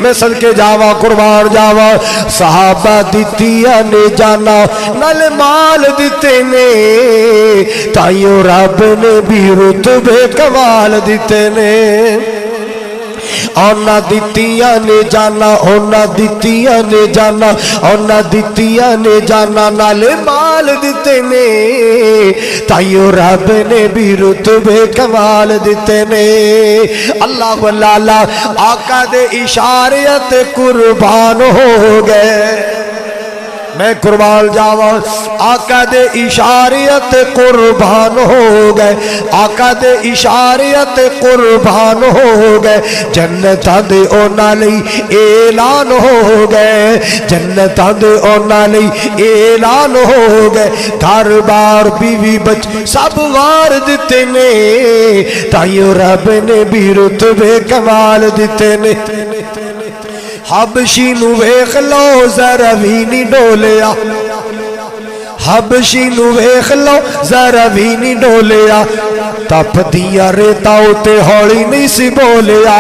میں صدقے جاوا قربان جاوا صحابہ دتیاں نے جانا نال مال دیتے نے تائیو رب نے بھی رتبے کمال دیتے نے اونا دتیاں نے جانا اونا دتیاں نے جانا اونا دتیاں نے جانا نالے مال دیتے نے تائیو رب نے بھی رتبے کمال دیتے نے اللہ واللہ آقا دے اشاریت قربان ہو گئے میں قربان جاواں آقا دے اشاریت قربان ہو گئے آقا دے اشاریت قربان ہو گئے جنتاں دے اونا لئی اعلان ہو گئے جنتاں دے اونا لئی اعلان ہو گئے گھر بار بیوی بچ سب وار دیتے نے تائیو رب نے بھی رتبے کمال دیتے نے حبشی نو ویکھ لو ذرا بھی نہیں ڈولیا حبشی نو ویکھ لو ذرا بھی نہیں ڈولیا تپ دیا ریتاؤ تے ہولی نہیں سی بولیا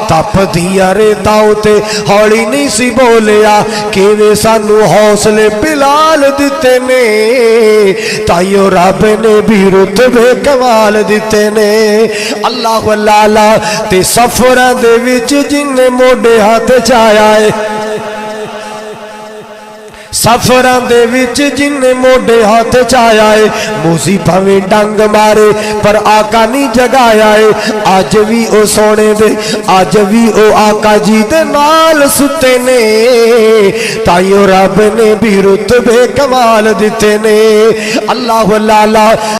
تپ دیا ریتاؤ تے ہولی نہیں سی بولیا کیویں سانو حوصلے بلال دیتے نے تائیو رب نے بھی رتبے کمال دیتے نے اللہ واللہ تے سفراں دے وچ جن موڈے ہاتھ چایا ہے سفراں دے وچ جن موڈے ہاتھ چایا ہے موسی بھویں ڈنگ مارے پر آقا نہیں جگایا ہے آج بھی او سونے دے آج بھی او آقا جی دے نال ستے نے تائیو رب نے بھی رتبے کمال دیتے نے اللہ واللہ